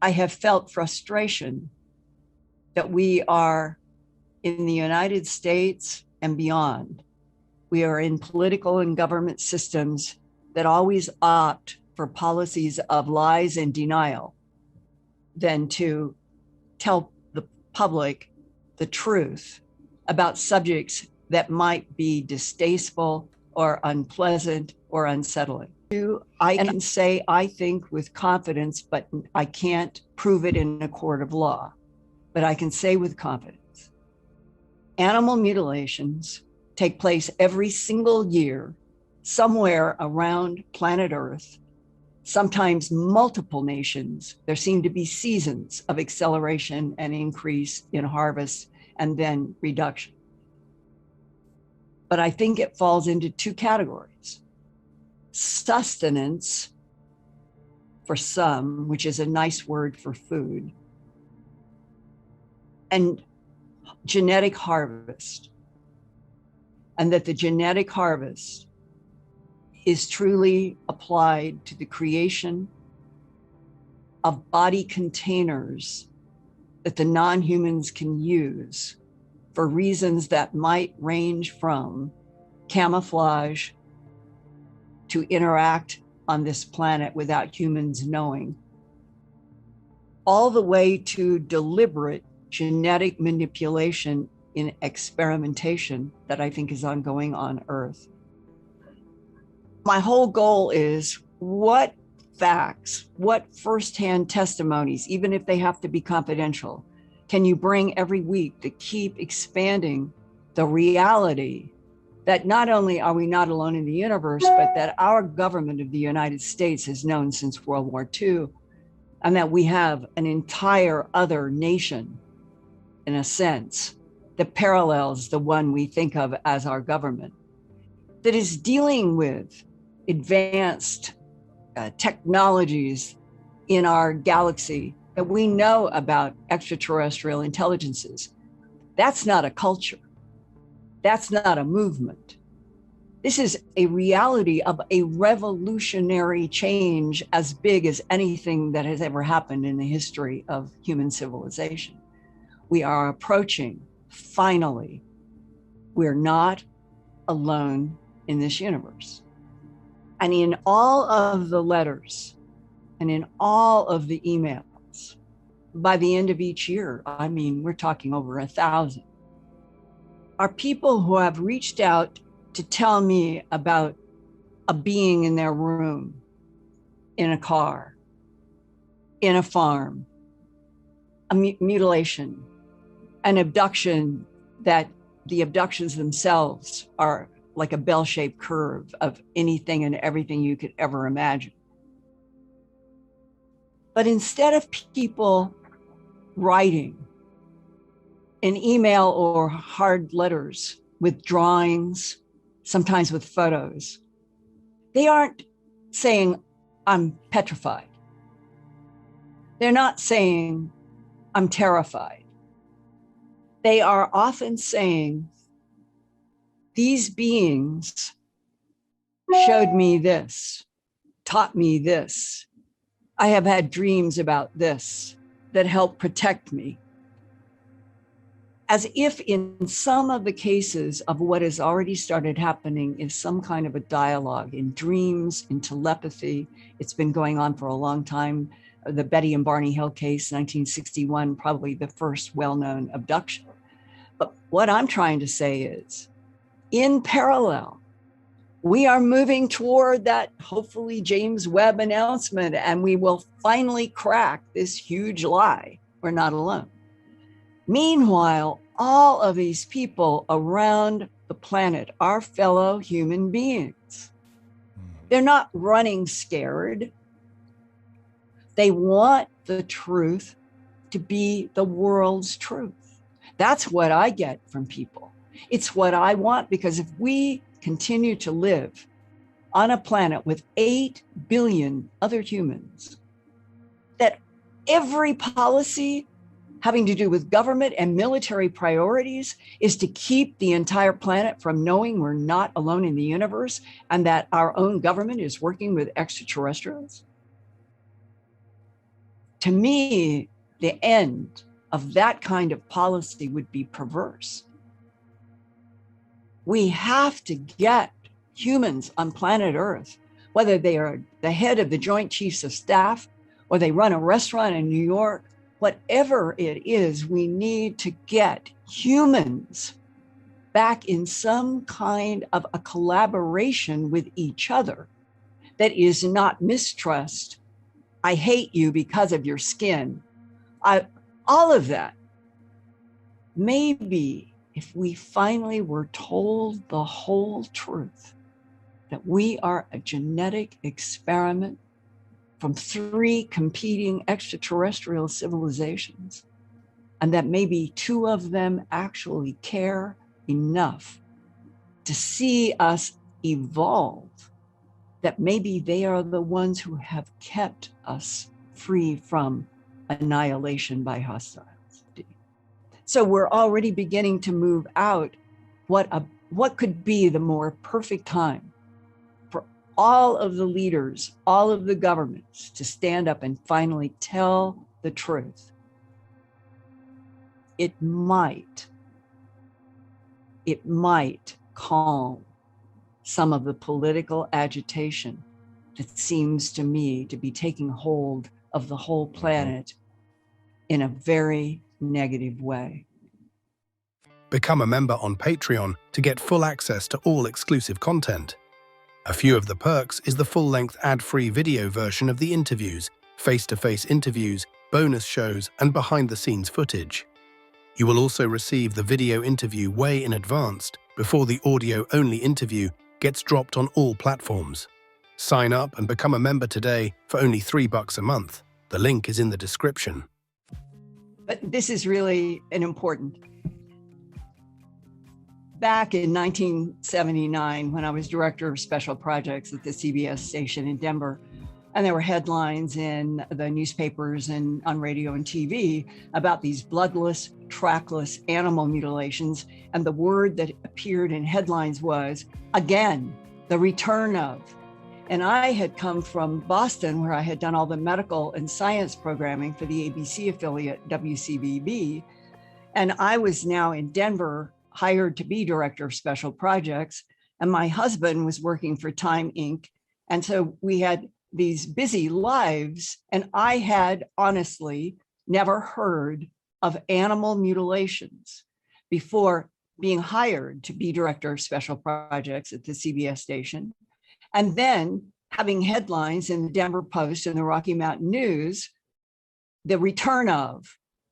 I have felt frustration that we are in the United States and beyond. We are in political and government systems that always opt for policies of lies and denial than to tell the public the truth about subjects that might be distasteful or unpleasant or unsettling. I can say, I think with confidence, but I can't prove it in a court of law. But I can say with confidence, animal mutilations take place every single year somewhere around planet Earth, sometimes multiple nations. There seem to be seasons of acceleration and increase in harvest and then reduction. But I think it falls into two categories. Sustenance for some, which is a nice word for food, and genetic harvest. And that the genetic harvest is truly applied to the creation of body containers that the non-humans can use for reasons that might range from camouflage to interact on this planet without humans knowing, all the way to deliberate genetic manipulation in experimentation that I think is ongoing on Earth. My whole goal is what facts, what firsthand testimonies, even if they have to be confidential, can you bring every week to keep expanding the reality that not only are we not alone in the universe, but that our government of the United States has known since World War II, and that we have an entire other nation, in a sense, that parallels the one we think of as our government, that is dealing with advanced technologies in our galaxy that we know about extraterrestrial intelligences. That's not a culture. That's not a movement. This is a reality of a revolutionary change as big as anything that has ever happened in the history of human civilization. We are approaching, finally, we're not alone in this universe. And in all of the letters and in all of the emails, by the end of each year, I mean, we're talking over 1,000, are people who have reached out to tell me about a being in their room, in a car, in a farm, a mutilation, an abduction, that the abductions themselves are like a bell-shaped curve of anything and everything you could ever imagine. But instead of people writing an email or hard letters with drawings, sometimes with photos, they aren't saying, I'm petrified. They're not saying, I'm terrified. They are often saying, these beings showed me this, taught me this. I have had dreams about this that help protect me. As if in some of the cases of what has already started happening is some kind of a dialogue in dreams, in telepathy. It's been going on for a long time. The Betty and Barney Hill case, 1961, probably the first well-known abduction. But what I'm trying to say is, in parallel, we are moving toward that hopefully James Webb announcement, and we will finally crack this huge lie. We're not alone. Meanwhile, all of these people around the planet are fellow human beings. They're not running scared. They want the truth to be the world's truth. That's what I get from people. It's what I want, because if we continue to live on a planet with 8 billion other humans, that every policy having to do with government and military priorities is to keep the entire planet from knowing we're not alone in the universe and that our own government is working with extraterrestrials. To me, the end of that kind of policy would be perverse. We have to get humans on planet Earth, whether they are the head of the Joint Chiefs of Staff or they run a restaurant in New York, whatever it is, we need to get humans back in some kind of a collaboration with each other that is not mistrust. I hate you because of your skin. All of that. Maybe if we finally were told the whole truth, that we are a genetic experiment from 3 competing extraterrestrial civilizations, and that maybe 2 of them actually care enough to see us evolve, that maybe they are the ones who have kept us free from annihilation by hostility. So we're already beginning to move out what could be the more perfect time for all of the leaders, all of the governments to stand up and finally tell the truth. It might calm some of the political agitation that seems to me to be taking hold of the whole planet in a very negative way. Become a member on Patreon to get full access to all exclusive content. A few of the perks is the full-length ad-free video version of the interviews, face-to-face interviews, bonus shows, and behind-the-scenes footage. You will also receive the video interview way in advance before the audio-only interview gets dropped on all platforms. Sign up and become a member today for only $3 a month. The link is in the description. But this is really an important. Back in 1979, when I was director of special projects at the CBS station in Denver, and there were headlines in the newspapers and on radio and TV about these bloodless, trackless animal mutilations. And the word that appeared in headlines was, again, the return of. And I had come from Boston, where I had done all the medical and science programming for the ABC affiliate WCVB. And I was now in Denver, hired to be director of special projects. And my husband was working for Time Inc. And so we had these busy lives. And I had honestly never heard of animal mutilations before being hired to be director of special projects at the CBS station. And then having headlines in the Denver Post and the Rocky Mountain News, the return of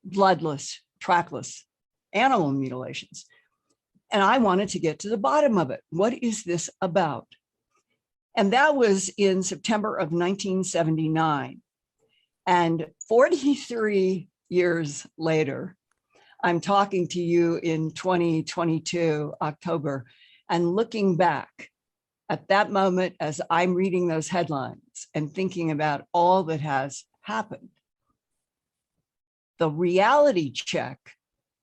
bloodless, trackless animal mutilations. And I wanted to get to the bottom of it. What is this about? And that was in September of 1979. And 43 years later, I'm talking to you in 2022, October, and looking back at that moment as I'm reading those headlines and thinking about all that has happened. The reality check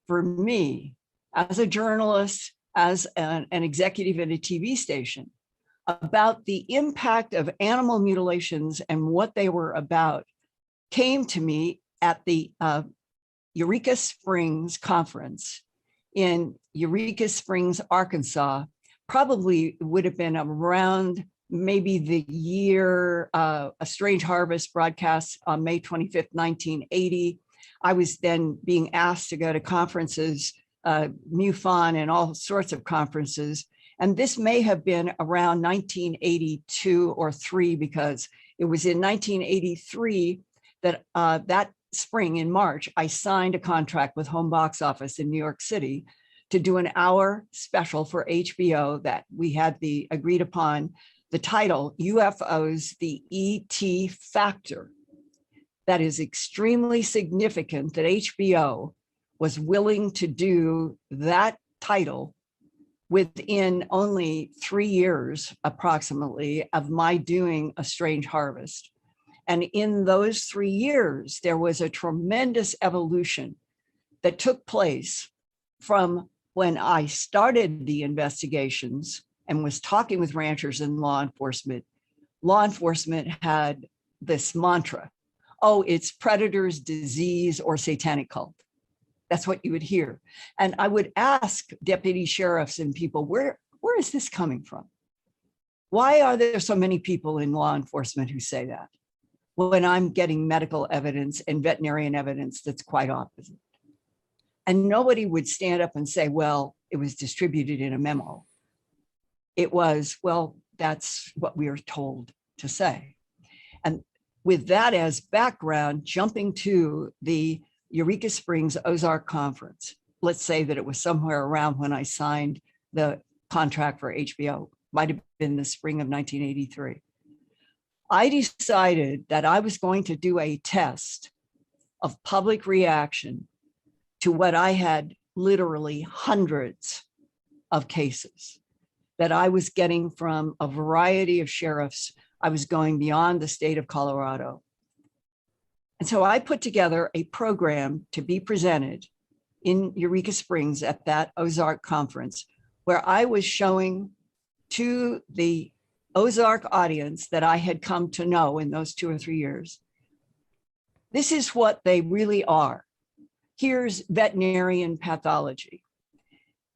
for me as a journalist, as an executive at a TV station, about the impact of animal mutilations and what they were about came to me at the Eureka Springs conference in Eureka Springs, Arkansas. Probably would have been around maybe the year A Strange Harvest broadcast on May 25th, 1980. I was then being asked to go to conferences, MUFON and all sorts of conferences. And this may have been around 1982 or 3, because it was in 1983 that that spring in March, I signed a contract with Home Box Office in New York City to do an hour special for HBO that we had the agreed upon, the title, UFOs, the ET Factor. That is extremely significant that HBO was willing to do that title within only 3 years, approximately, of my doing A Strange Harvest. And in those 3 years, there was a tremendous evolution that took place from when I started the investigations and was talking with ranchers and law enforcement. Law enforcement had this mantra: oh, it's predators, disease, or satanic cult. That's what you would hear. And I would ask deputy sheriffs and people, where is this coming from? Why are there so many people in law enforcement who say that, when I'm getting medical evidence and veterinarian evidence that's quite opposite? And nobody would stand up and say, well, it was distributed in a memo. It was, well, that's what we are told to say. And with that as background, jumping to the Eureka Springs Ozark Conference, let's say that it was somewhere around when I signed the contract for HBO, might have been the spring of 1983. I decided that I was going to do a test of public reaction to what I had literally hundreds of cases that I was getting from a variety of sheriffs. I was going beyond the state of Colorado. And so I put together a program to be presented in Eureka Springs at that Ozark conference, where I was showing to the Ozark audience that I had come to know in those 2 or 3 years, this is what they really are. Here's veterinarian pathology.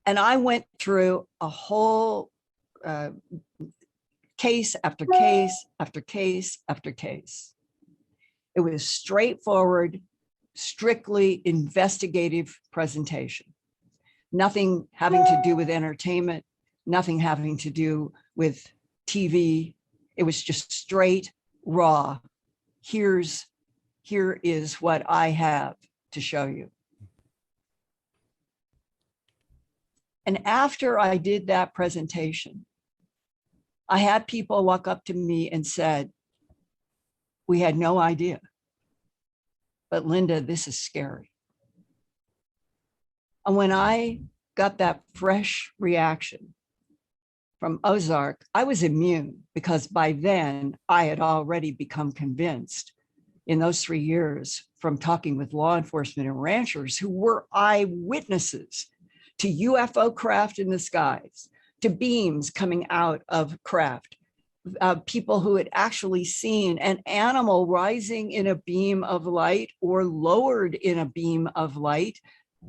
And I went through a whole case after case after case after case. It was straightforward, strictly investigative presentation. Nothing having to do with entertainment, nothing having to do with TV. It was just straight, raw. Here is what I have to show you. And after I did that presentation, I had people walk up to me and said, we had no idea, but Linda, this is scary. And when I got that fresh reaction from Ozark, I was immune, because by then I had already become convinced in those 3 years from talking with law enforcement and ranchers who were eyewitnesses to UFO craft in the skies, to beams coming out of craft, people who had actually seen an animal rising in a beam of light or lowered in a beam of light.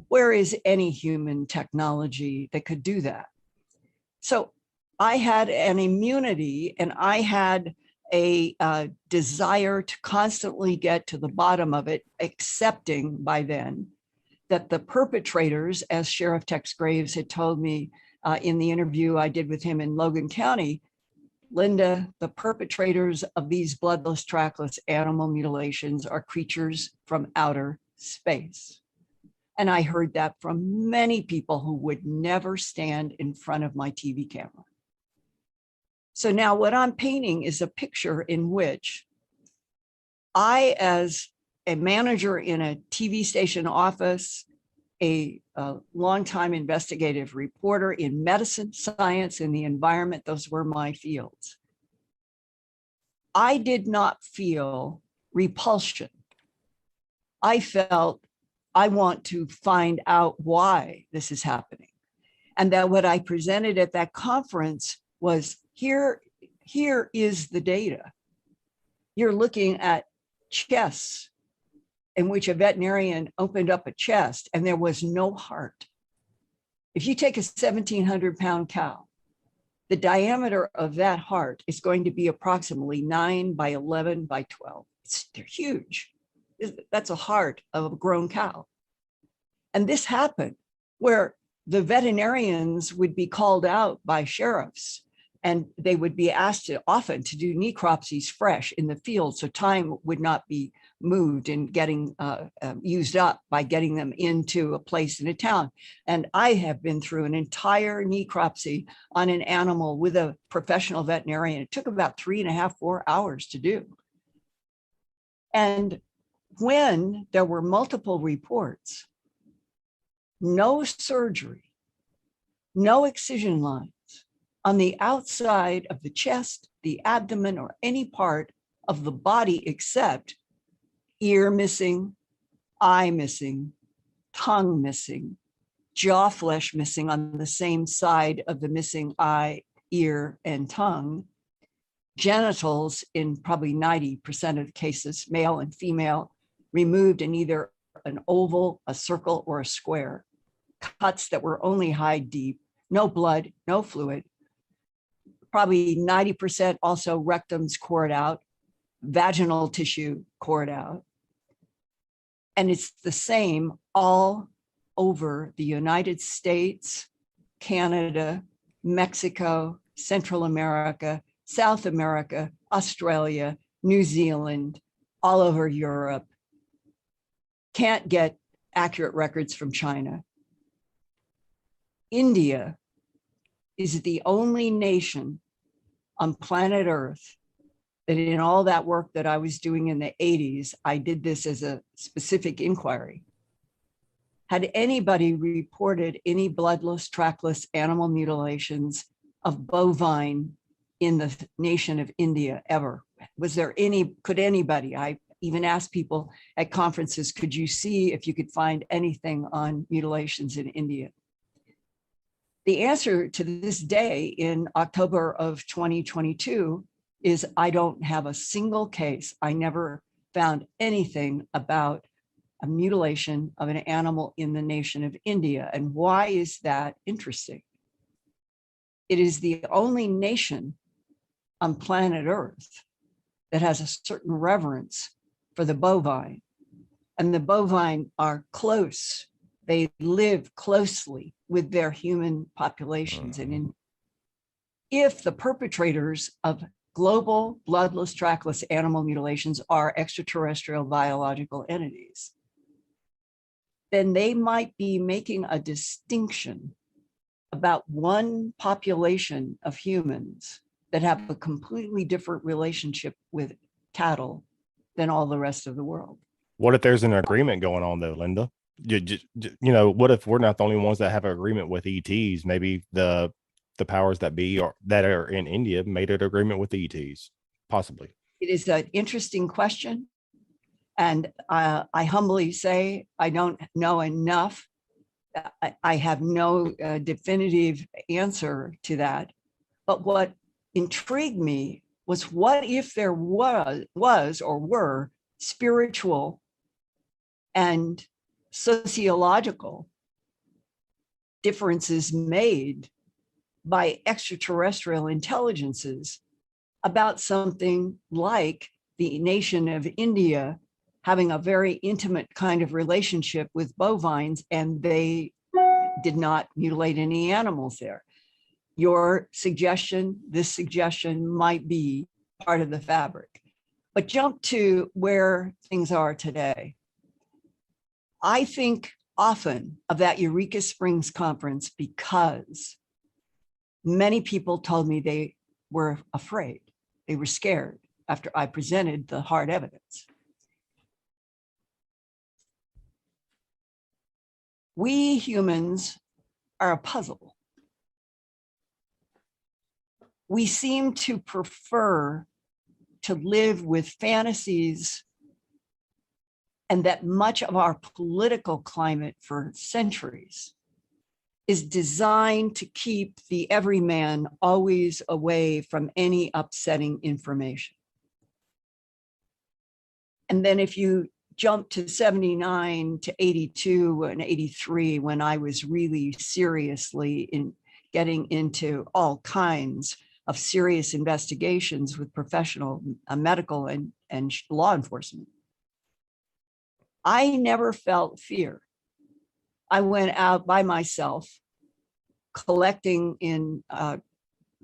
Where is any human technology that could do that? So I had an immunity, and I had a desire to constantly get to the bottom of it, accepting by then that the perpetrators, as Sheriff Tex Graves had told me in the interview I did with him in Logan County, Linda, the perpetrators of these bloodless, trackless animal mutilations are creatures from outer space. And I heard that from many people who would never stand in front of my TV camera. So now what I'm painting is a picture in which I, as a manager in a TV station office, a longtime investigative reporter in medicine, science, and the environment, those were my fields. I did not feel repulsion. I felt, I want to find out why this is happening. And that what I presented at that conference was, here is the data. You're looking at chests in which a veterinarian opened up a chest and there was no heart. If you take a 1,700-pound cow, the diameter of that heart is going to be approximately 9 by 11 by 12. They're huge. That's a heart of a grown cow. And this happened where the veterinarians would be called out by sheriffs, and they would be asked often to do necropsies fresh in the field, so time would not be moved in getting used up by getting them into a place in a town. And I have been through an entire necropsy on an animal with a professional veterinarian. It took about 3.5, 4 hours to do. And when there were multiple reports, no surgery, no excision lines on the outside of the chest, the abdomen, or any part of the body except ear missing, eye missing, tongue missing, jaw flesh missing on the same side of the missing eye, ear, and tongue, genitals in probably 90% of the cases, male and female, removed in either an oval, a circle, or a square. Cuts that were only high deep, no blood, no fluid. Probably 90% also rectums cored out, vaginal tissue cored out. And it's the same all over the United States, Canada, Mexico, Central America, South America, Australia, New Zealand, all over Europe. Can't get accurate records from China. India is the only nation on planet Earth that in all that work that I was doing in the 80s, I did this as a specific inquiry. Had anybody reported any bloodless, trackless animal mutilations of bovine in the nation of India ever? Was there any, could anybody? I even asked people at conferences, could you see if you could find anything on mutilations in India? The answer to this day in October of 2022 is I don't have a single case. I never found anything about a mutilation of an animal in the nation of India. And why is that interesting? It is the only nation on planet Earth that has a certain reverence for the bovine. And the bovine are close. They live closely with their human populations. And if the perpetrators of global bloodless, trackless animal mutilations are extraterrestrial biological entities, then they might be making a distinction about one population of humans that have a completely different relationship with cattle than all the rest of the world. What if there's an agreement going on though, Linda? You know, what if we're not the only ones that have an agreement with ETs? Maybe the powers that be or that are in India made an agreement with the ETs, possibly. It is an interesting question. And I humbly say, I don't know enough. I have no definitive answer to that. But what intrigued me was, what if there was or were spiritual and sociological differences made by extraterrestrial intelligences about something like the nation of India having a very intimate kind of relationship with bovines, and they did not mutilate any animals there. Your suggestion, this suggestion might be part of the fabric. But jump to where things are today. I think often of that Eureka Springs conference because many people told me they were afraid. They were scared after I presented the hard evidence. We humans are a puzzle. We seem to prefer to live with fantasies, and that much of our political climate for centuries is designed to keep the everyman always away from any upsetting information. And then if you jump to 79 to 82 and 83, when I was really seriously getting into all kinds of serious investigations with professional medical and law enforcement, I never felt fear. I went out by myself, collecting in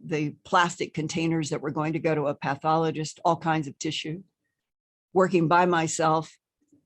the plastic containers that were going to go to a pathologist, all kinds of tissue, working by myself.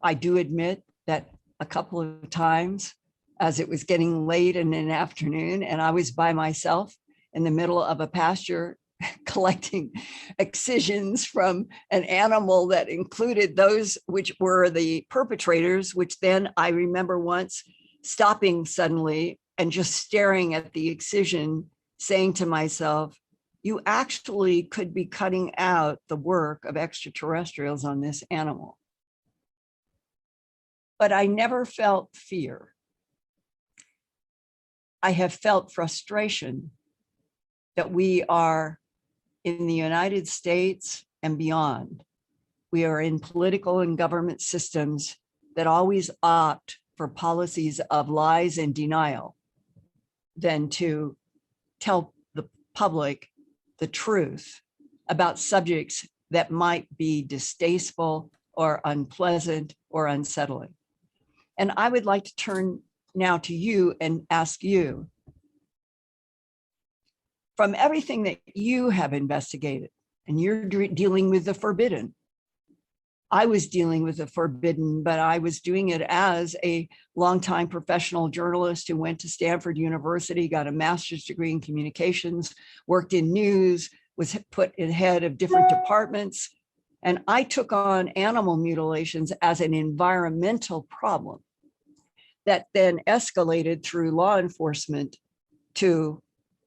I do admit that a couple of times, as it was getting late in an afternoon and I was by myself in the middle of a pasture collecting excisions from an animal that included those which were the perpetrators, which then I remember once stopping suddenly and just staring at the excision, saying to myself, you actually could be cutting out the work of extraterrestrials on this animal. But I never felt fear. I have felt frustration that we are in the United States and beyond, we are in political and government systems that always opt for policies of lies and denial than to tell the public the truth about subjects that might be distasteful or unpleasant or unsettling. And I would like to turn now to you and ask you, from everything that you have investigated, and you're dealing with the forbidden. I was dealing with the forbidden, but I was doing it as a longtime professional journalist who went to Stanford University, got a master's degree in communications, worked in news, was put in head of different departments. And I took on animal mutilations as an environmental problem that then escalated through law enforcement to,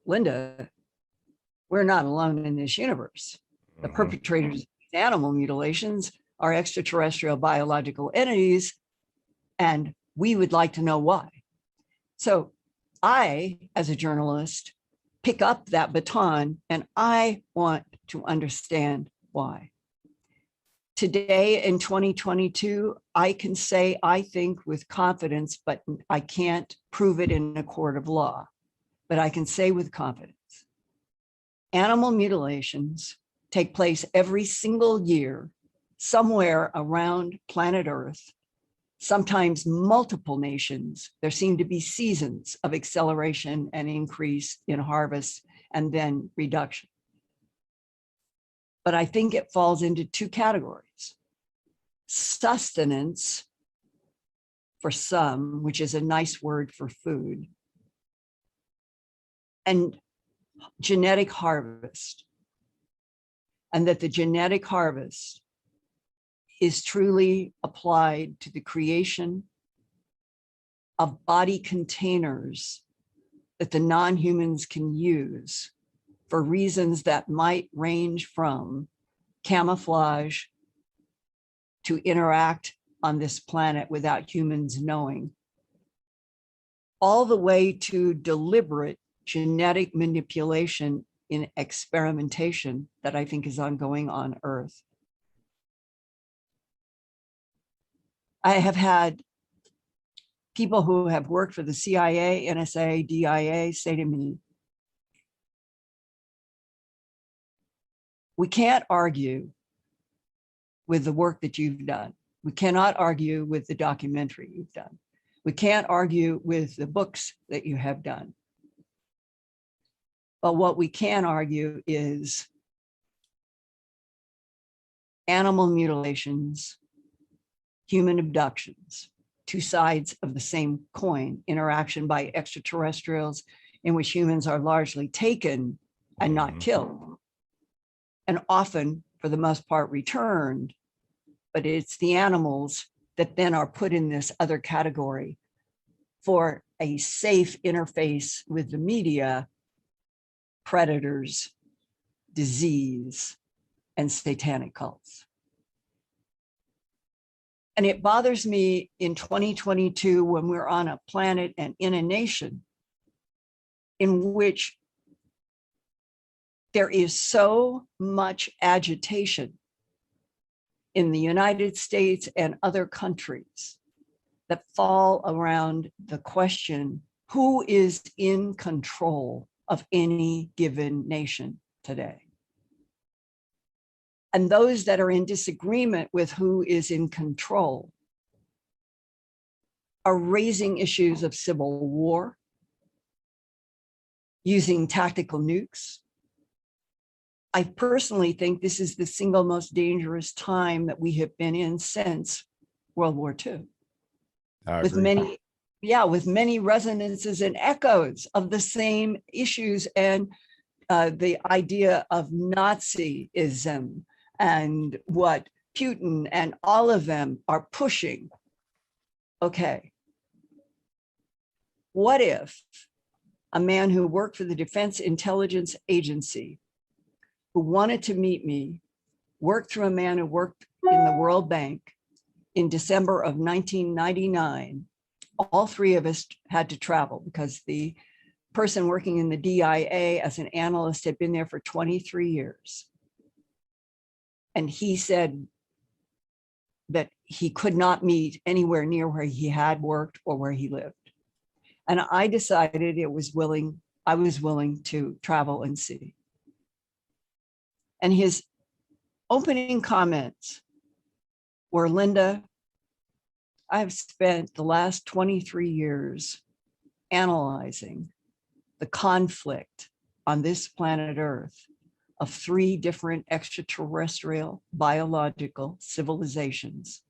Linda, we're not alone in this universe. The perpetrators of animal mutilations are extraterrestrial biological entities, and we would like to know why. So I, as a journalist, pick up that baton, and I want to understand why. Today in 2022, I can say, I think with confidence, but I can't prove it in a court of law, but I can say with confidence, animal mutilations take place every single year somewhere around planet Earth, sometimes multiple nations. There seem to be seasons of acceleration and increase in harvest and then reduction. But I think it falls into two categories. Sustenance for some, which is a nice word for food, and genetic harvest. And that the genetic harvest is truly applied to the creation of body containers that the non-humans can use for reasons that might range from camouflage to interact on this planet without humans knowing, all the way to deliberate genetic manipulation in experimentation that I think is ongoing on Earth. I have had people who have worked for the CIA, NSA, DIA say to me, we can't argue with the work that you've done. We cannot argue with the documentary you've done. We can't argue with the books that you have done. But what we can argue is animal mutilations, human abductions, two sides of the same coin, interaction by extraterrestrials in which humans are largely taken and not killed, and often, for the most part, returned. But it's the animals that then are put in this other category for a safe interface with the media, predators, disease, and satanic cults. And it bothers me in 2022 when we're on a planet and in a nation in which there is so much agitation in the United States and other countries that fall around the question, who is in control of any given nation today? And those that are in disagreement with who is in control are raising issues of civil war, using tactical nukes. I personally think this is the single most dangerous time that we have been in since World War II. With many resonances and echoes of the same issues and the idea of Nazism and what Putin and all of them are pushing. Okay. What if a man who worked for the Defense Intelligence Agency, who wanted to meet me, worked through a man who worked in the World Bank in December of 1999, all three of us had to travel because the person working in the DIA as an analyst, had been there for 23 years. And he said that he could not meet anywhere near where he had worked or where he lived. And I decided I was willing to travel and see. And his opening comments were, Linda, I've spent the last 23 years analyzing the conflict on this planet Earth of 3 different extraterrestrial biological civilizations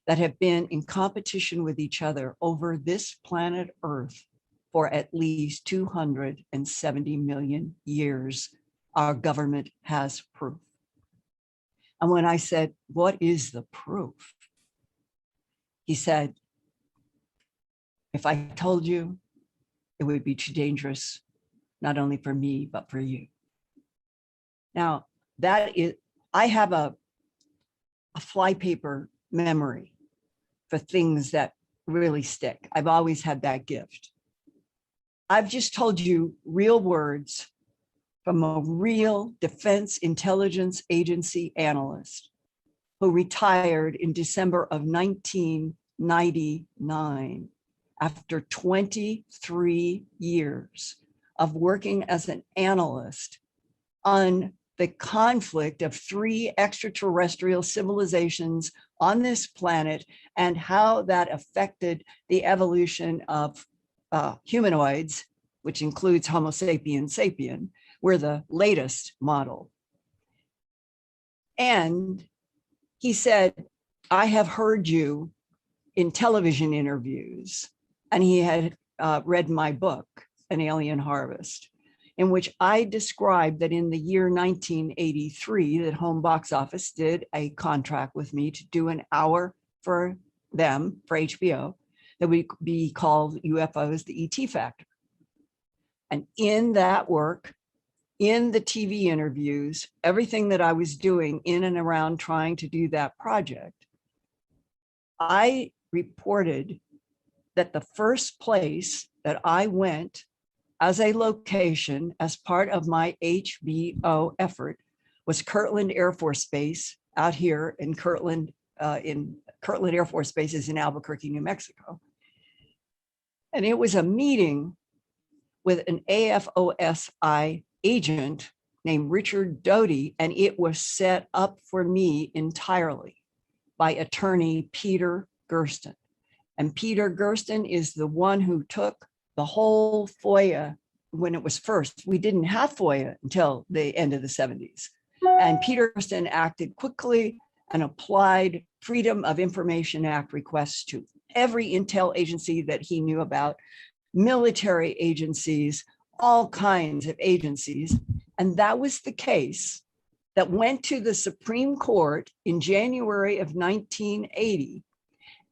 that have been in competition with each other over this planet Earth for at least 270 million years. Our government has proof. And when I said, what is the proof? He said, if I told you, it would be too dangerous, not only for me, but for you. Now, I have a flypaper memory for things that really stick. I've always had that gift. I've just told you real words from a real Defense Intelligence Agency analyst who retired in December of 1999 after 23 years of working as an analyst on the conflict of 3 extraterrestrial civilizations on this planet and how that affected the evolution of humanoids, which includes Homo sapiens sapien. We're the latest model. And he said, I have heard you in television interviews. And he had read my book, An Alien Harvest, in which I described that in the year 1983, that Home Box Office did a contract with me to do an hour for them, for HBO, that would be called UFOs, the ET Factor. And in that work, in the TV interviews, everything that I was doing in and around trying to do that project, I reported that the first place that I went as a location as part of my HBO effort was Kirtland Air Force Base out here in Kirtland Air Force Base is in Albuquerque, New Mexico. And it was a meeting with an AFOSI agent named Richard Doty, and it was set up for me entirely by attorney Peter Gersten. And Peter Gersten is the one who took the whole FOIA when it was first. We didn't have FOIA until the end of the 70s. And Peter Gersten acted quickly and applied Freedom of Information Act requests to every intel agency that he knew about, military agencies, all kinds of agencies. And that was the case that went to the Supreme Court in January of 1980.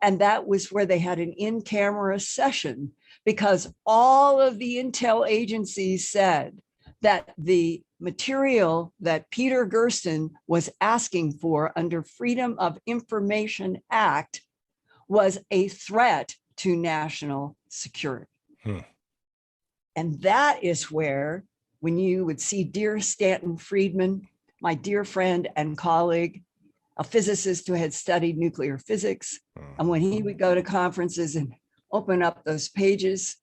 And that was where they had an in-camera session, because all of the intel agencies said that the material that Peter Gersten was asking for under Freedom of Information Act was a threat to national security. And that is where, when you would see dear Stanton Friedman, my dear friend and colleague, a physicist who had studied nuclear physics, and when he would go to conferences and open up those pages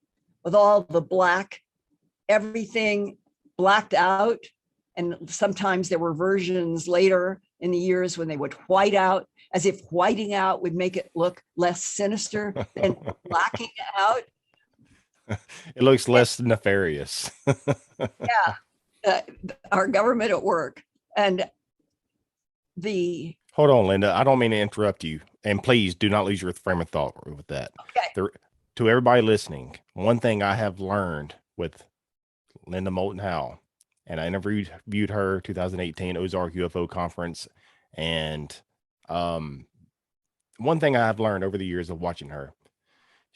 with all the black, everything blacked out, and sometimes there were versions later in the years when they would white out, as if whiting out would make it look less sinister than blacking out. It looks less nefarious. Yeah, our government at work. And hold on, Linda. I don't mean to interrupt you. And please do not lose your frame of thought with that. Okay. To everybody listening, one thing I have learned with Linda Moulton Howe, and I interviewed her 2018 Ozark UFO conference. And one thing I have learned over the years of watching her,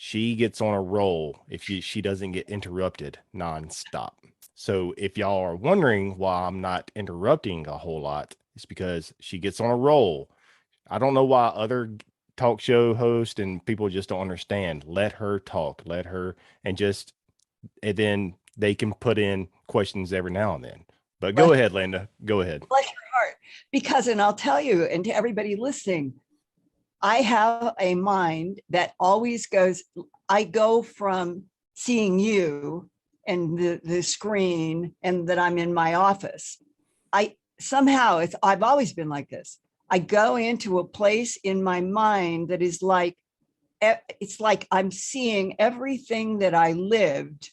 she gets on a roll if she doesn't get interrupted nonstop. So if y'all are wondering why I'm not interrupting a whole lot, it's because she gets on a roll. I don't know why other talk show hosts and people just don't understand. Let her talk, and then they can put in questions every now and then. But go ahead, Linda. Go ahead. Bless your heart. Because, and I'll tell you, and to everybody listening, I have a mind that always goes, I go from seeing you and the screen and that I'm in my office. I've always been like this. I go into a place in my mind that is like, it's like I'm seeing everything that I lived,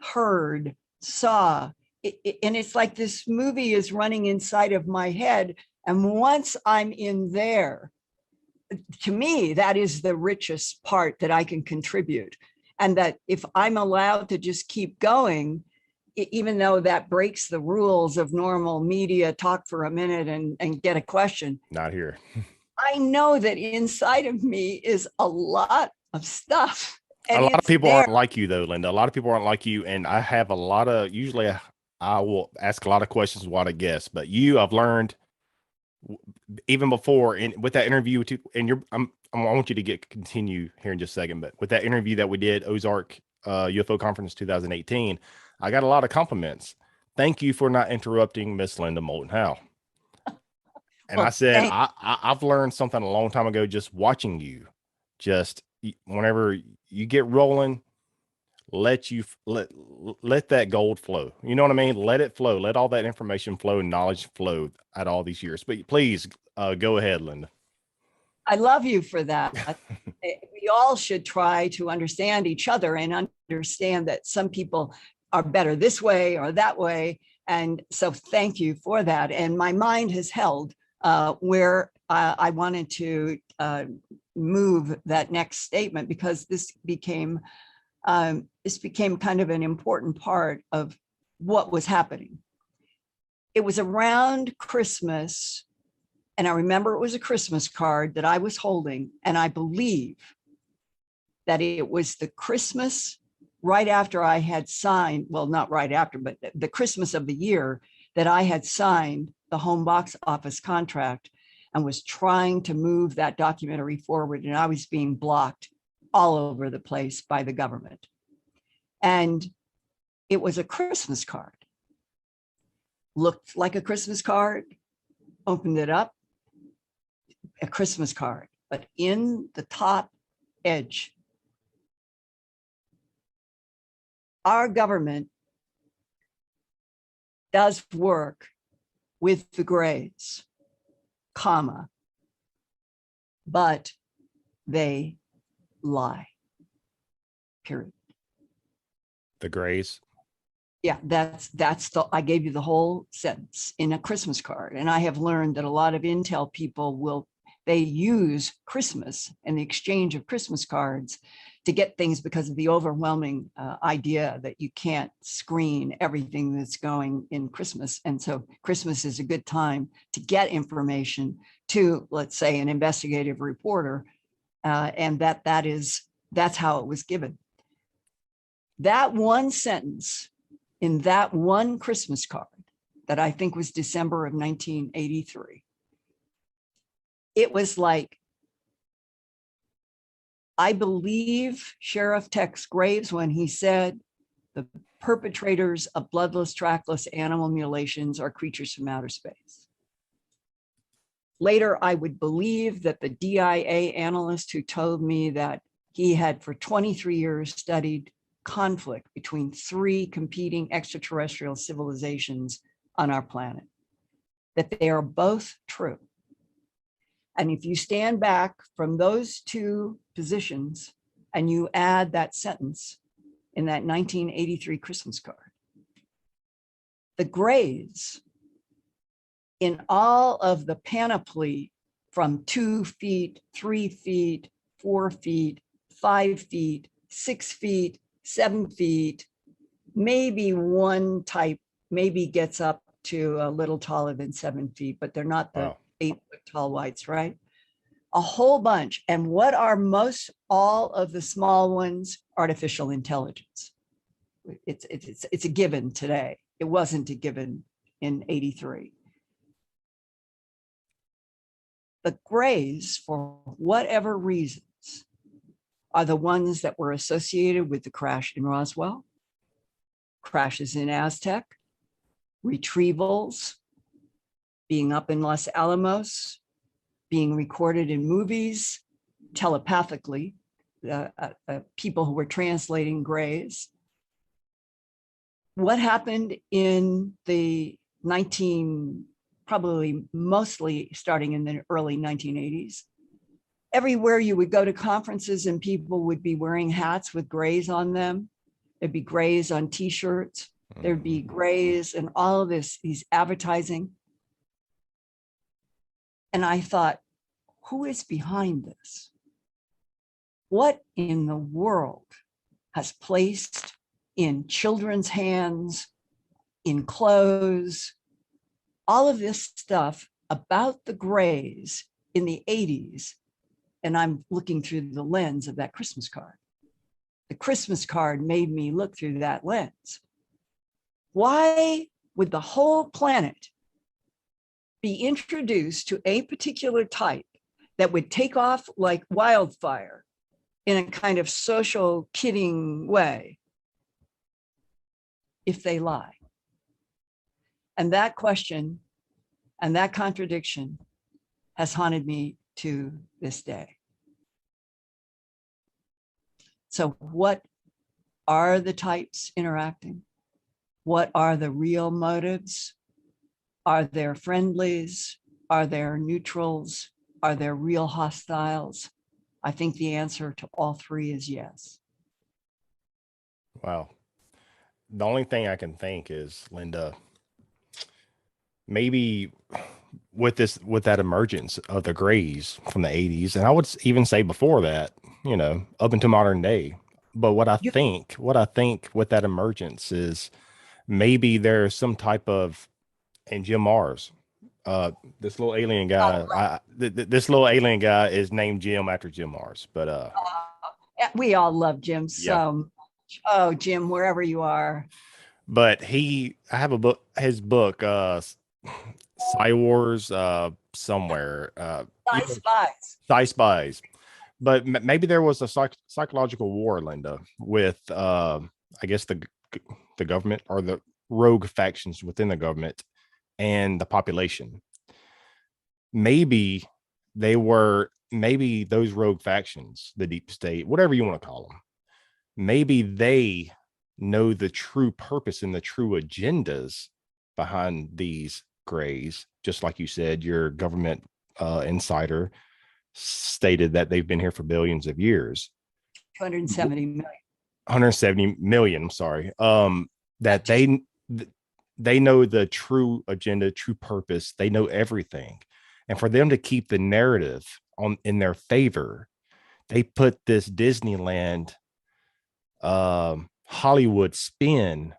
heard, saw. And it's like this movie is running inside of my head. And once I'm in there, to me, that is the richest part that I can contribute. And that if I'm allowed to just keep going, even though that breaks the rules of normal media, talk for a minute and get a question. Not here. I know that inside of me is a lot of stuff. And a lot of people aren't like you, though, Linda. A lot of people aren't like you. And I have usually I will ask a lot of questions while I guess. But I've learned even before, with that interview, I want you to continue here in just a second. But with that interview that we did, Ozark UFO Conference 2018, I got a lot of compliments. Thank you for not interrupting Miss Linda Moulton Howe. And I said, I've learned something a long time ago just watching you. Just whenever you get rolling, let that gold flow. You know what I mean? Let it flow. Let all that information flow and knowledge flow at all these years. But please go ahead, Linda. I love you for that. We all should try to understand each other and understand that some people are better this way or that way. And so thank you for that. And my mind has held where I wanted to move that next statement, because this became kind of an important part of what was happening. It was around Christmas, and I remember it was a Christmas card that I was holding, and I believe that it was the Christmas right after I had signed, well, not right after, but the Christmas of the year that I had signed the home box office contract and was trying to move that documentary forward, and I was being blocked all over the place by the government. And it was a Christmas card. Looked like a Christmas card, opened it up, a Christmas card, but in the top edge, our government does work with the Greys, comma, but they lie, period. The Greys. Yeah, I gave you the whole sentence in a Christmas card. And I have learned that a lot of intel people they use Christmas and the exchange of Christmas cards to get things because of the overwhelming idea that you can't screen everything that's going in Christmas. And so Christmas is a good time to get information to, let's say, an investigative reporter. And that's how it was given. That one sentence in that one Christmas card that I think was December of 1983, it was like, I believe Sheriff Tex Graves when he said the perpetrators of bloodless, trackless animal mutilations are creatures from outer space. Later, I would believe that the DIA analyst who told me that he had for 23 years studied conflict between 3 competing extraterrestrial civilizations on our planet, that they are both true. And if you stand back from those 2 positions and you add that sentence in that 1983 Christmas card, the Greys, in all of the panoply from 2 feet, 3 feet, 4 feet, 5 feet, 6 feet, 7 feet, maybe one type maybe gets up to a little taller than 7 feet, but they're not the 8-foot tall whites, right? A whole bunch. And what are all of the small ones? Artificial intelligence. It's a given today. It wasn't a given in 83. The Greys, for whatever reasons, are the ones that were associated with the crash in Roswell, crashes in Aztec, retrievals, being up in Los Alamos, being recorded in movies, telepathically, people who were translating grays. What happened in the probably mostly starting in the early 1980s? Everywhere you would go to conferences and people would be wearing hats with grays on them. There'd be grays on t-shirts. There'd be grays and all of these advertising. And I thought, who is behind this? What in the world has placed in children's hands, in clothes, all of this stuff about the grays in the 80s? And I'm looking through the lens of that Christmas card. The Christmas card made me look through that lens. Why would the whole planet be introduced to a particular type that would take off like wildfire in a kind of social kidding way if they lie? And that question and that contradiction has haunted me to this day. So what are the types interacting? What are the real motives? Are there friendlies? Are there neutrals? Are there real hostiles? I think the answer to all three is yes. Wow. The only thing I can think is, Linda, maybe with that emergence of the grays from the 80s, and I would even say before that, up into modern day. But what I think with that emergence is maybe there's some type of, and Jim Mars, this little alien guy, this little alien guy is named Jim after Jim Mars. But we all love Jim so much. Oh, Jim, wherever you are. But I have a book, his book, Sci Wars, somewhere. Sci Spies. But maybe there was a psychological war, Linda, with I guess the government or the rogue factions within the government and the population. Maybe those rogue factions, the deep state, whatever you want to call them, maybe they know the true purpose and the true agendas behind these grays. Just like you said, your government insider stated that they've been here for billions of years. 270 million. 170 million, I'm sorry. That they know the true agenda, true purpose. They know everything. And for them to keep the narrative in their favor, they put this Disneyland Hollywood spin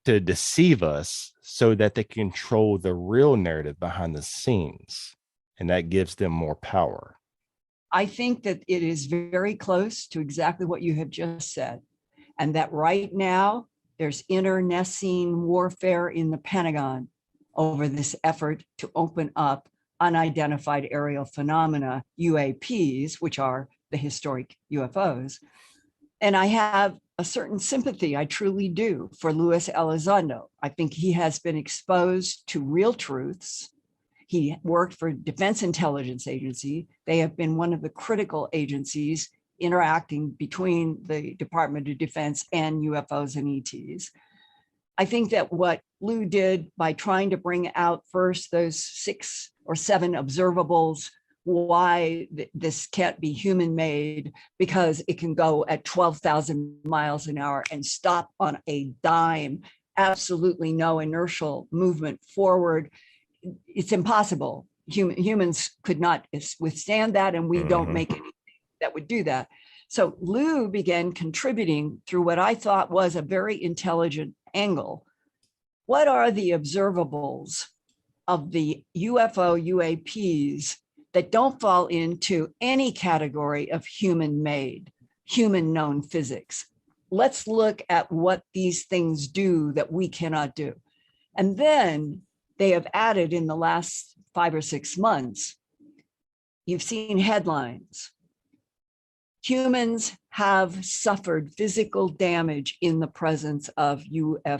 to deceive us so that they control the real narrative behind the scenes, and that gives them more power. I think that it is very close to exactly what you have just said, and that right now there's internecine warfare in the Pentagon over this effort to open up unidentified aerial phenomena, UAPs, which are the historic UFOs. And I have a certain sympathy, I truly do, for Luis Elizondo. I think he has been exposed to real truths. He worked for Defense Intelligence Agency. They have been one of the critical agencies interacting between the Department of Defense and UFOs and ETs. I think that what Lou did by trying to bring out first those 6 or 7 observables, why this can't be human made, because it can go at 12,000 miles an hour and stop on a dime, absolutely no inertial movement forward. It's impossible. Humans could not withstand that, and we don't make anything that would do that. So Lou began contributing through what I thought was a very intelligent angle. What are the observables of the UFO UAPs that don't fall into any category of human-made, human-known physics? Let's look at what these things do that we cannot do. And then they have added in the last 5 or 6 months, you've seen headlines. Humans have suffered physical damage in the presence of UAPs.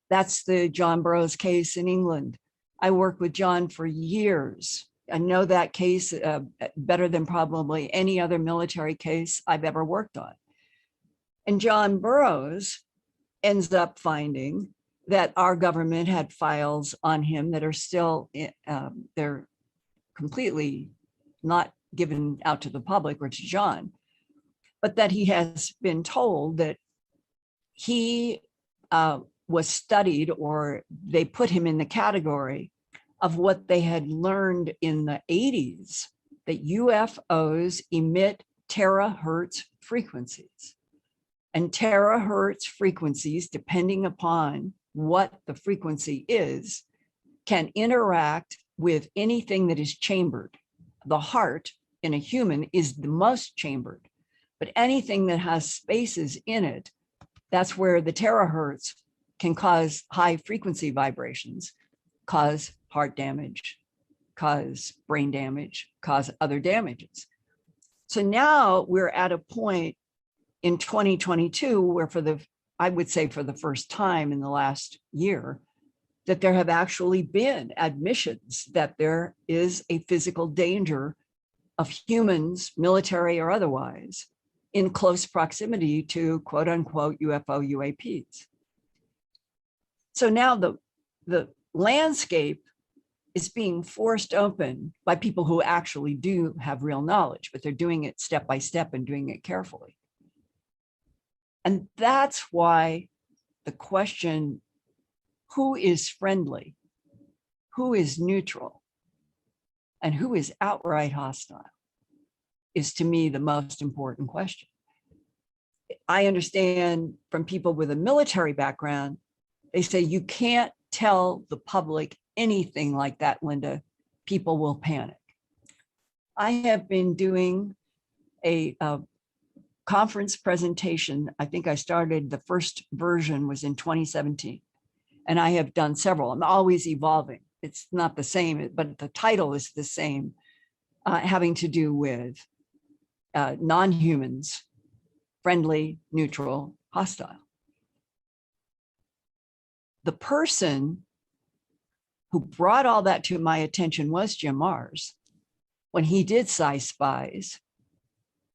That's the John Burroughs case in England. I worked with John for years. I know that case better than probably any other military case I've ever worked on. And John Burroughs ends up finding that our government had files on him that are still, they're completely not given out to the public or to John, but that he has been told that he was studied, or they put him in the category of what they had learned in the 80s, that UFOs emit terahertz frequencies. And terahertz frequencies, depending upon what the frequency is, can interact with anything that is chambered. The heart in a human is the most chambered, but anything that has spaces in it, that's where the terahertz can cause high frequency vibrations, cause heart damage, cause brain damage, cause other damages. So now we're at a point in 2022 where I would say for the first time in the last year, that there have actually been admissions that there is a physical danger of humans, military or otherwise, in close proximity to quote unquote UFO UAPs. So now the landscape is being forced open by people who actually do have real knowledge, but they're doing it step by step and doing it carefully. And that's why the question, who is friendly, who is neutral, and who is outright hostile, is to me the most important question. I understand from people with a military background, they say you can't tell the public anything like that, Linda. People will panic. I have been doing a conference presentation. I think I started, the first version was in 2017. And I have done several. I'm always evolving. It's not the same, but the title is the same, having to do with non-humans, friendly, neutral, hostile. The person who brought all that to my attention was Jim Mars when he did Sci-Spies.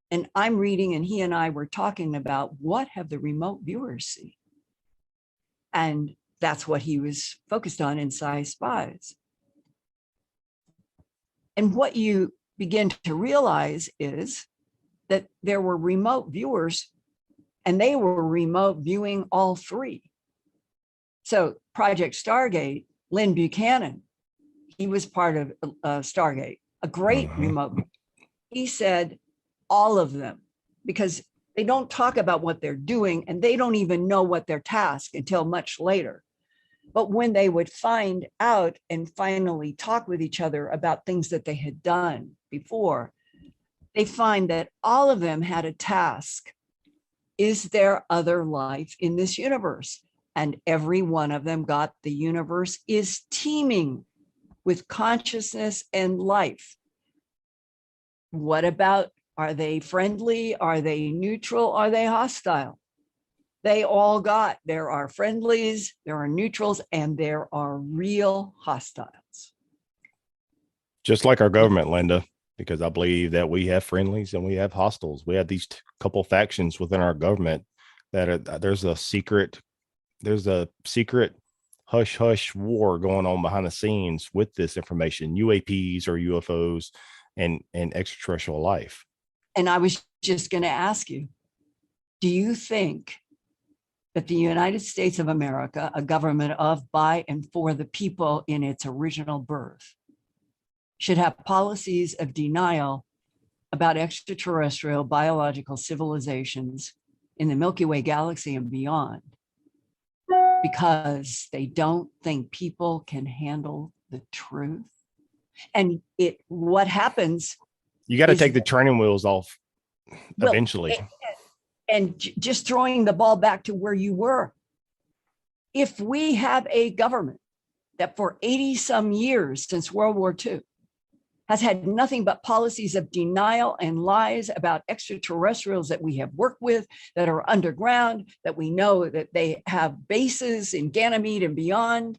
And I'm reading, and he and I were talking about what have the remote viewers seen? And that's what he was focused on in Sci-Spies. And what you begin to realize is that there were remote viewers, and they were remote viewing all three. So Project Stargate, Lynn Buchanan, he was part of Stargate, a great remote viewer. He said all of them, because they don't talk about what they're doing, and they don't even know what their task until much later. But when they would find out and finally talk with each other about things that they had done before, they find that all of them had a task. Is there other life in this universe? And every one of them got the universe is teeming with consciousness and life. What about, are they friendly? Are they neutral? Are they hostile? They all got, there are friendlies, there are neutrals, and there are real hostiles. Just like our government, Linda, because I believe that we have friendlies and we have hostiles. We have these couple factions within our government that are, there's a secret hush hush war going on behind the scenes with this information, UAPs or UFOs and extraterrestrial life. And I was just going to ask you, do you think that the United States of America, a government of, by, and for the people in its original birth, should have policies of denial about extraterrestrial biological civilizations in the Milky Way galaxy and beyond, because they don't think people can handle the truth? And what happens? You got to take the training wheels off eventually. And just throwing the ball back to where you were. If we have a government that for 80 some years since World War II has had nothing but policies of denial and lies about extraterrestrials that we have worked with, that are underground, that we know that they have bases in Ganymede and beyond.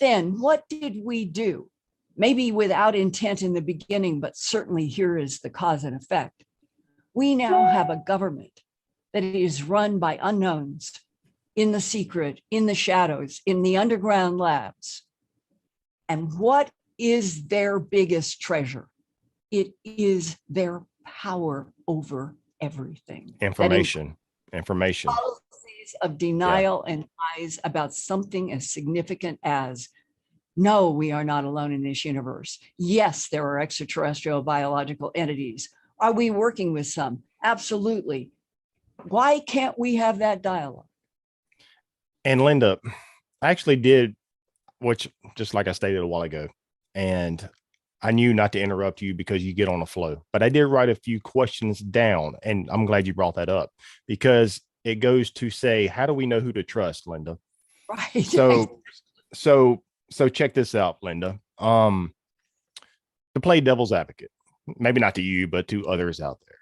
Then what did we do? Maybe without intent in the beginning, but certainly here is the cause and effect. We now have a government that is run by unknowns, in the secret, in the shadows, in the underground labs. And what is their biggest treasure? It is their power over everything. Information. Policies of denial and lies about something as significant as, no, we are not alone in this universe. Yes, there are extraterrestrial biological entities. Are we working with some? Absolutely. Why can't we have that dialogue? And Linda, I actually did, which just like I stated a while ago, and I knew not to interrupt you because you get on a flow, but I did write a few questions down, and I'm glad you brought that up because it goes to say, how do we know who to trust, Linda? Right. So check this out, Linda. To play devil's advocate, maybe not to you, but to others out there.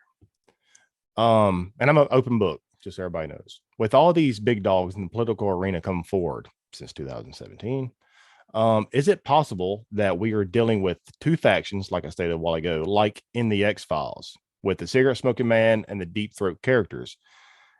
And I'm an open book, just so everybody knows. With all these big dogs in the political arena coming forward since 2017, is it possible that we are dealing with two factions, like I stated a while ago, like in the X-Files, with the cigarette smoking man and the deep throat characters?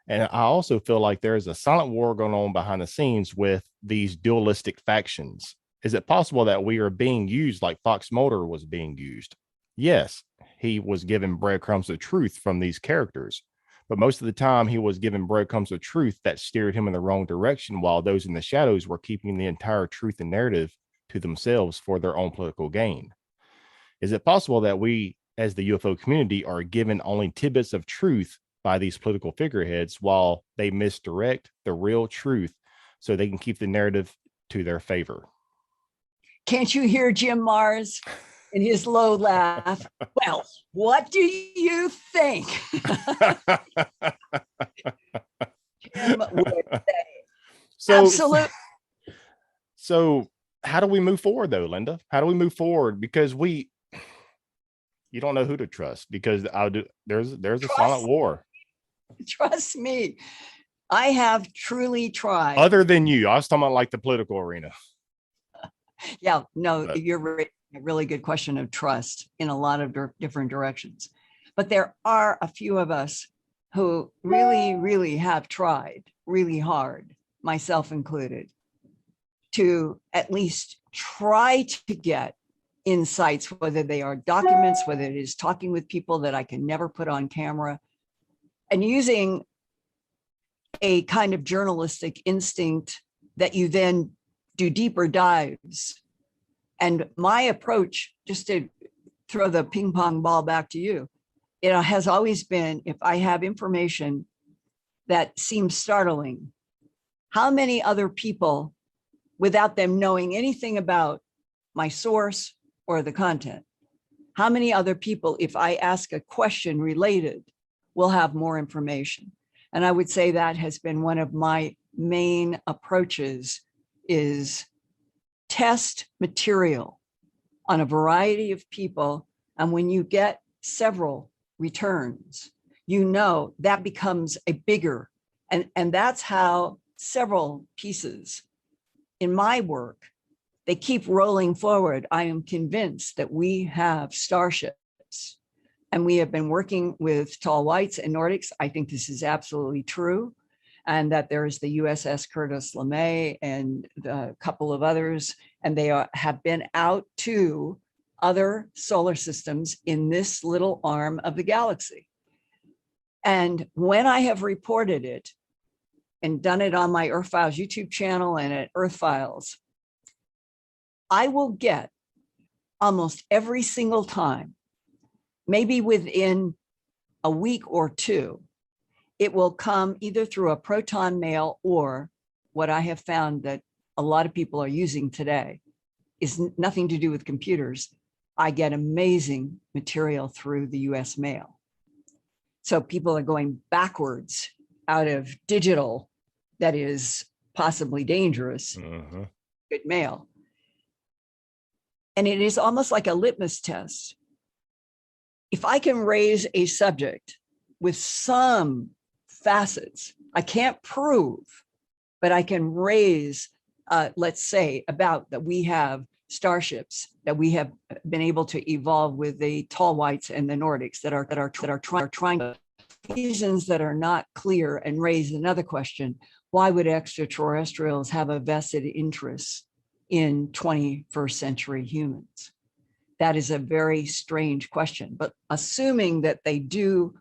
And I also feel like there is a silent war going on behind the scenes with these dualistic factions. Is it possible that we are being used like Fox Mulder was being used? Yes, he was given breadcrumbs of truth from these characters, but most of the time he was given breadcrumbs of truth that steered him in the wrong direction, while those in the shadows were keeping the entire truth and narrative to themselves for their own political gain. Is it possible that we, as the UFO community, are given only tidbits of truth by these political figureheads while they misdirect the real truth so they can keep the narrative to their favor? Can't you hear Jim Mars in his low laugh? Well, what do you think? Jim would say. Absolutely. So how do we move forward though, Linda? How do we move forward? Because you don't know who to trust, because there's a silent war. Trust me, I have truly tried. Other than you, I was talking about like the political arena. Yeah, no, you're right. A really good question of trust in a lot of different directions. But there are a few of us who really, really have tried really hard, myself included, to at least try to get insights, whether they are documents, whether it is talking with people that I can never put on camera, and using a kind of journalistic instinct that you then do deeper dives. And my approach, just to throw the ping pong ball back to you, it has always been, if I have information that seems startling, how many other people, without them knowing anything about my source or the content, how many other people, if I ask a question related, will have more information? And I would say that has been one of my main approaches, is test material on a variety of people. And when you get several returns, you know that becomes a bigger, and that's how several pieces in my work, they keep rolling forward. I am convinced that we have starships, and we have been working with tall whites and Nordics. I think this is absolutely true. And that there is the USS Curtis LeMay and a couple of others, and they have been out to other solar systems in this little arm of the galaxy. And when I have reported it and done it on my Earth Files YouTube channel and at Earth Files, I will get almost every single time, maybe within a week or two, it will come either through a proton mail, or what I have found that a lot of people are using today is nothing to do with computers. I get amazing material through the US mail. So people are going backwards out of digital that is possibly dangerous, good mail. And it is almost like a litmus test. If I can raise a subject with some facets, I can't prove, but I can raise, let's say, about that we have starships that we have been able to evolve with the tall whites and the Nordics that are trying to reasons that are not clear, and raise another question: why would extraterrestrials have a vested interest in 21st century humans? That is a very strange question. But assuming that they do,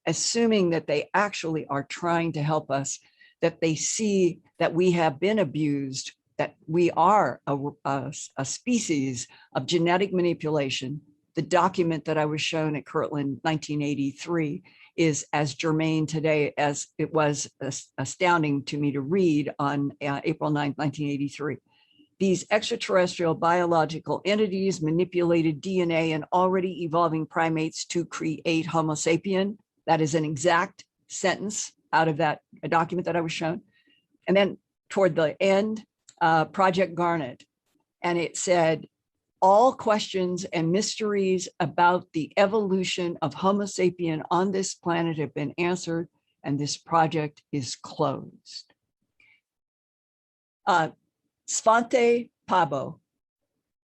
assuming that they actually are trying to help us, that they see that we have been abused, that we are a species of genetic manipulation. The document that I was shown at Kirtland 1983 is as germane today as it was astounding to me to read on April 9th, 1983. These extraterrestrial biological entities manipulated DNA in already evolving primates to create Homo sapien. That is an exact sentence out of that document that I was shown. And then toward the end, Project Garnet, and it said, all questions and mysteries about the evolution of Homo sapien on this planet have been answered, and this project is closed. Svante Pabo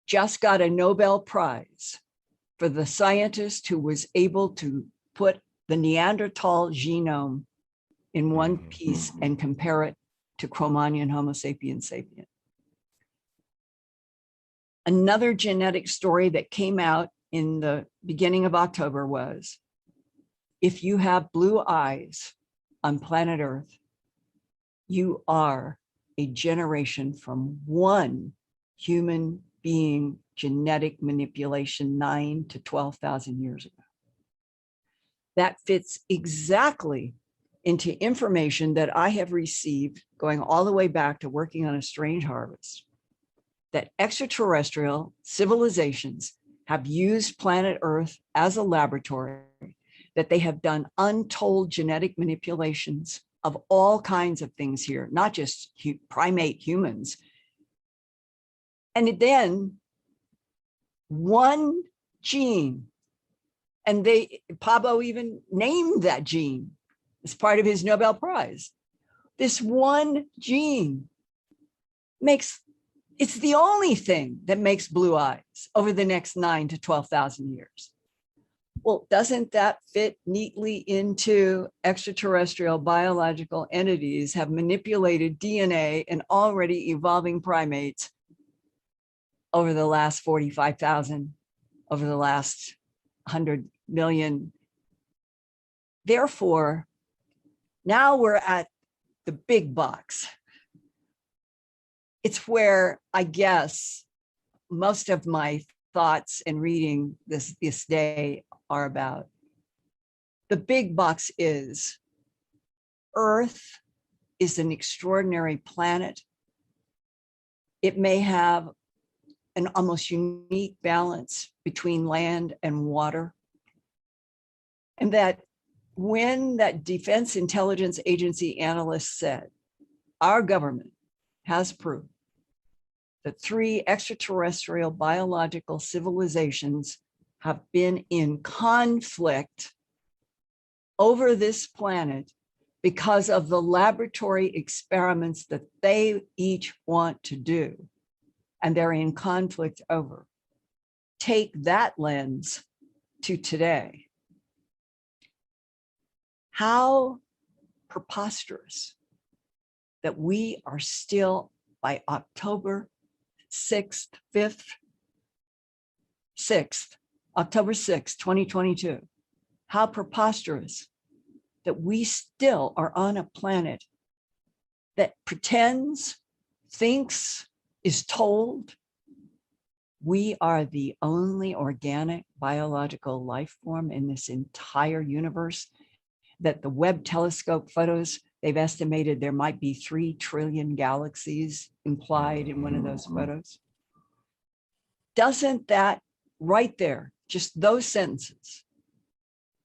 just got a Nobel Prize for the scientist who was able to put the Neanderthal genome in one piece and compare it to Cro-Magnon Homo sapiens sapien. Another genetic story that came out in the beginning of October was, if you have blue eyes on planet Earth, you are a generation from one human being genetic manipulation 9 to 12,000 years ago. That fits exactly into information that I have received going all the way back to working on A Strange Harvest, that extraterrestrial civilizations have used planet Earth as a laboratory, that they have done untold genetic manipulations of all kinds of things here, not just primate humans. And then one gene, and Pablo even named that gene as part of his Nobel Prize. This one gene it's the only thing that makes blue eyes over the next 9 to 12,000 years. Well, doesn't that fit neatly into extraterrestrial biological entities have manipulated DNA in already evolving primates over the last 45,000, over the last 100 million? Therefore, now we're at the big box. It's where I guess most of my thoughts and reading this day are about. The big box is Earth is an extraordinary planet. It may have an almost unique balance between land and water. And that when that Defense Intelligence Agency analyst said, our government has proved that 3 extraterrestrial biological civilizations have been in conflict over this planet because of the laboratory experiments that they each want to do, and they're in conflict over. Take that lens to today. How preposterous that we are still, by October 6th, 5th, 6th, October 6th, 2022. How preposterous that we still are on a planet that pretends, thinks, is told we are the only organic biological life form in this entire universe, that the Webb telescope photos, they've estimated there might be 3 trillion galaxies implied in one of those photos. Doesn't that right there, just those sentences,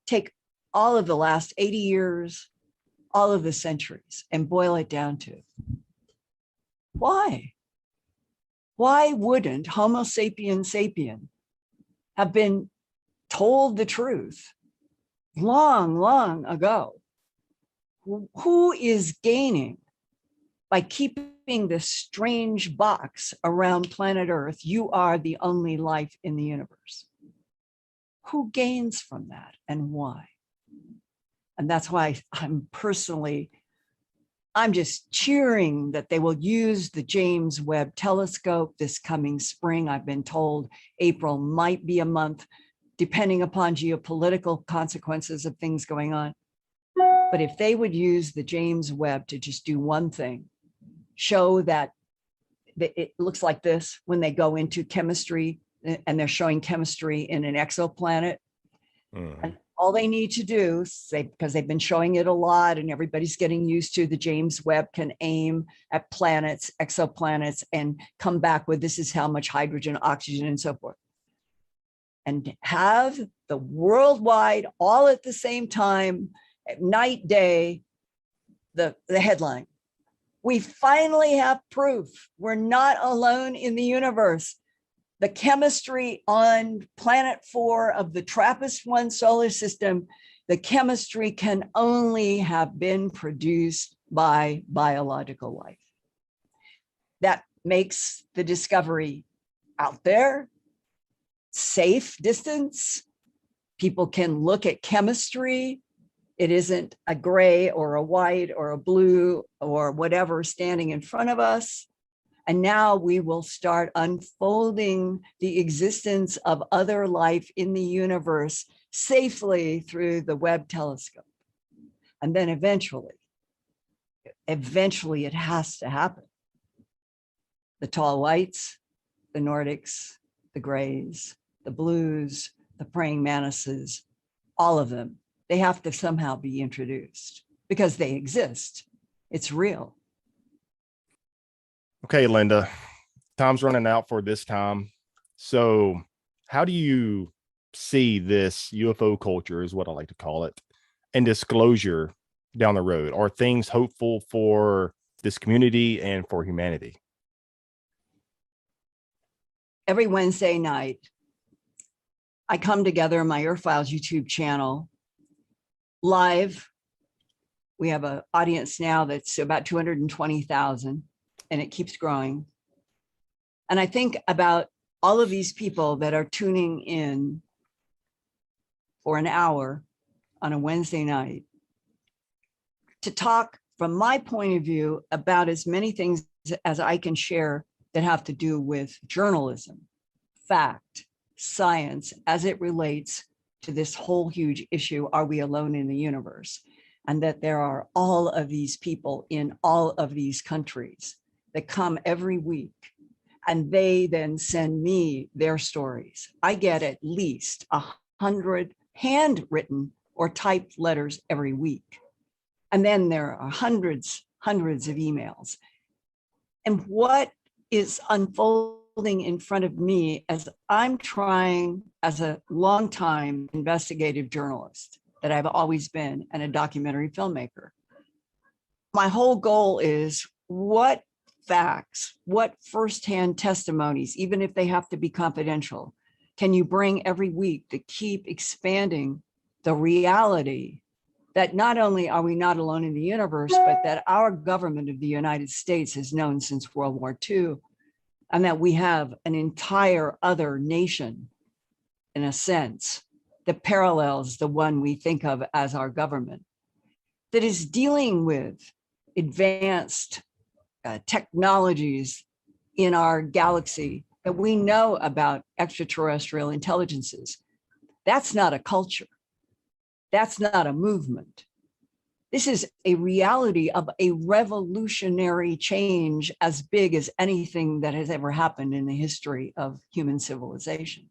take all of the last 80 years, all of the centuries, and boil it down to why? Why wouldn't Homo sapiens sapien have been told the truth long, long ago? Who is gaining by keeping this strange box around planet Earth? You are the only life in the universe. Who gains from that and why? And that's why I'm just cheering that they will use the James Webb Telescope this coming spring. I've been told April might be a month, depending upon geopolitical consequences of things going on. But if they would use the James Webb to just do one thing, show that it looks like this when they go into chemistry and they're showing chemistry in an exoplanet. And all they need to do, because they've been showing it a lot and everybody's getting used to, the James Webb can aim at planets, exoplanets, and come back with this is how much hydrogen, oxygen, and so forth. And have the worldwide, all at the same time, night, day, the headline. We finally have proof we're not alone in the universe. The chemistry on planet 4 of the TRAPPIST-1 solar system, the chemistry can only have been produced by biological life. That makes the discovery out there, safe distance. People can look at chemistry. It isn't a gray or a white or a blue or whatever standing in front of us. And now we will start unfolding the existence of other life in the universe safely through the Webb telescope. And then eventually it has to happen. The tall whites, the Nordics, the grays, the blues, the praying mantises, all of them, they have to somehow be introduced because they exist. It's real. Okay, Linda, time's running out for this time. So how do you see this UFO culture, is what I like to call it, and disclosure down the road? Are things hopeful for this community and for humanity? Every Wednesday night, I come together on my Earth Files YouTube channel live. We have an audience now that's about 220,000. And it keeps growing. And I think about all of these people that are tuning in for an hour on a Wednesday night to talk from my point of view about as many things as I can share that have to do with journalism, fact, science, as it relates to this whole huge issue, are we alone in the universe? And that there are all of these people in all of these countries that come every week, and they then send me their stories. I get at least 100 handwritten or typed letters every week. And then there are hundreds of emails. And what is unfolding in front of me as I'm trying, as a longtime investigative journalist that I've always been, and a documentary filmmaker, my whole goal is what facts, what firsthand testimonies, even if they have to be confidential, can you bring every week to keep expanding the reality that not only are we not alone in the universe, but that our government of the United States has known since World War II, and that we have an entire other nation, in a sense, that parallels the one we think of as our government, that is dealing with advanced technologies in our galaxy that we know about extraterrestrial intelligences. That's not a culture. That's not a movement. This is a reality of a revolutionary change as big as anything that has ever happened in the history of human civilization.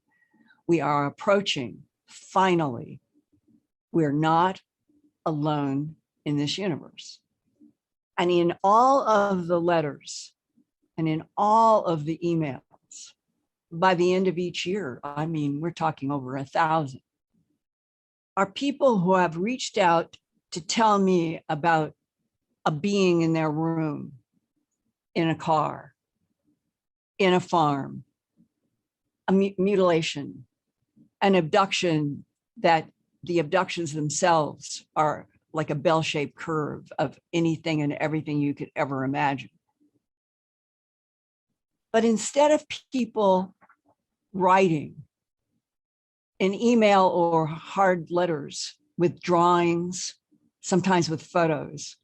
We are approaching, finally, we're not alone in this universe. And in all of the letters and in all of the emails, by the end of each year, I mean, we're talking over 1,000, are people who have reached out to tell me about a being in their room, in a car, in a farm, a mutilation, an abduction, that the abductions themselves are like a bell-shaped curve of anything and everything you could ever imagine. But instead of people writing in email or hard letters with drawings, sometimes with photos,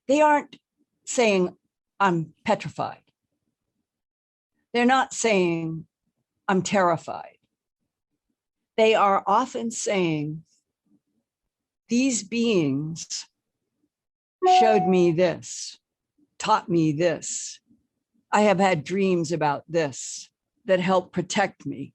they aren't saying, I'm petrified. They're not saying, I'm terrified. They are often saying, these beings showed me this, taught me this. I have had dreams about this that help protect me.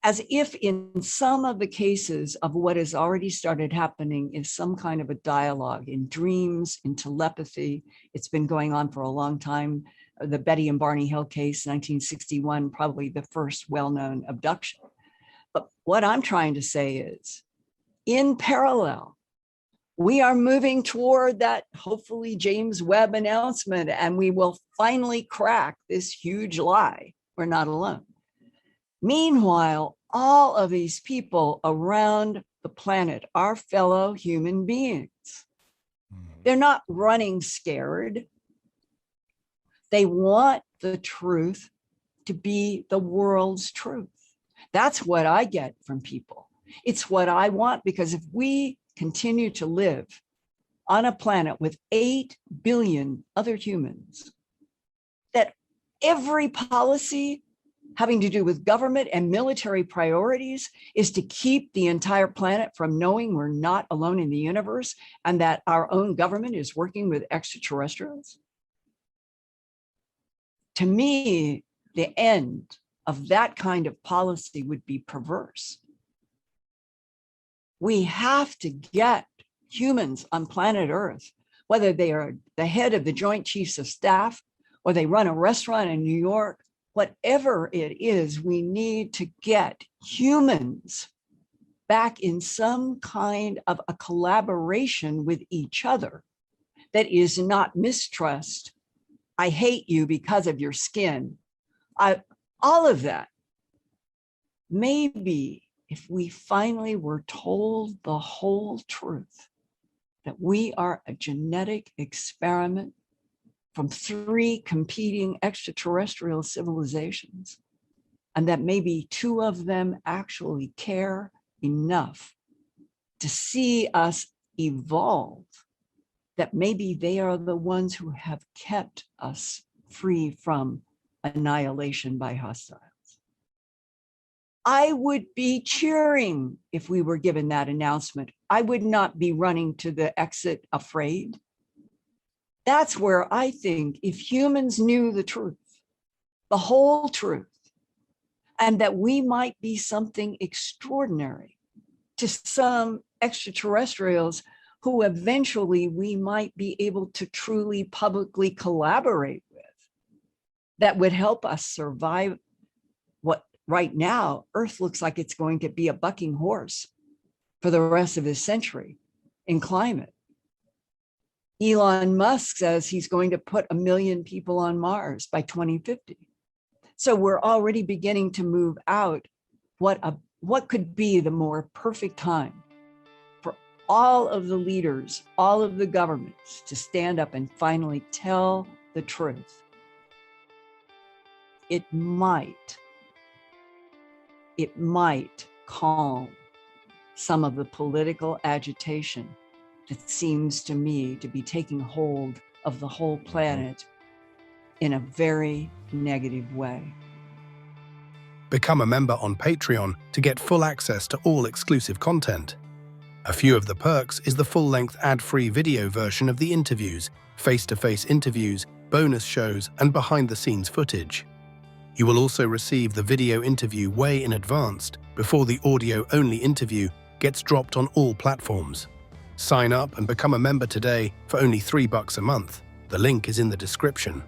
As if in some of the cases of what has already started happening is some kind of a dialogue in dreams, in telepathy. It's been going on for a long time. The Betty and Barney Hill case, 1961, probably the first well-known abduction. But what I'm trying to say is, in parallel, we are moving toward that hopefully James Webb announcement, and we will finally crack this huge lie. We're not alone. Meanwhile, all of these people around the planet are fellow human beings. They're not running scared. They want the truth to be the world's truth. That's what I get from people. It's what I want, because if we continue to live on a planet with 8 billion other humans, that every policy having to do with government and military priorities is to keep the entire planet from knowing we're not alone in the universe and that our own government is working with extraterrestrials. To me, the end of that kind of policy would be perverse. We have to get humans on planet Earth, whether they are the head of the Joint Chiefs of Staff or they run a restaurant in New York, whatever it is, we need to get humans back in some kind of a collaboration with each other that is not mistrust. I hate you because of your skin. All of that. Maybe if we finally were told the whole truth, that we are a genetic experiment from 3 competing extraterrestrial civilizations, and that maybe 2 of them actually care enough to see us evolve, that maybe they are the ones who have kept us free from annihilation by hostiles. I would be cheering if we were given that announcement. I would not be running to the exit afraid. That's where I think if humans knew the truth, the whole truth, and that we might be something extraordinary to some extraterrestrials who eventually we might be able to truly publicly collaborate with, that would help us survive what right now Earth looks like it's going to be a bucking horse for the rest of this century in climate. Elon Musk says he's going to put 1 million people on Mars by 2050. So we're already beginning to move out what could be the more perfect time for all of the leaders, all of the governments to stand up and finally tell the truth. It might calm some of the political agitation that seems to me to be taking hold of the whole planet in a very negative way. Become a member on Patreon to get full access to all exclusive content. A few of the perks is the full-length ad-free video version of the interviews, face-to-face interviews, bonus shows, and behind-the-scenes footage. You will also receive the video interview way in advance before the audio-only interview gets dropped on all platforms. Sign up and become a member today for only $3 a month. The link is in the description.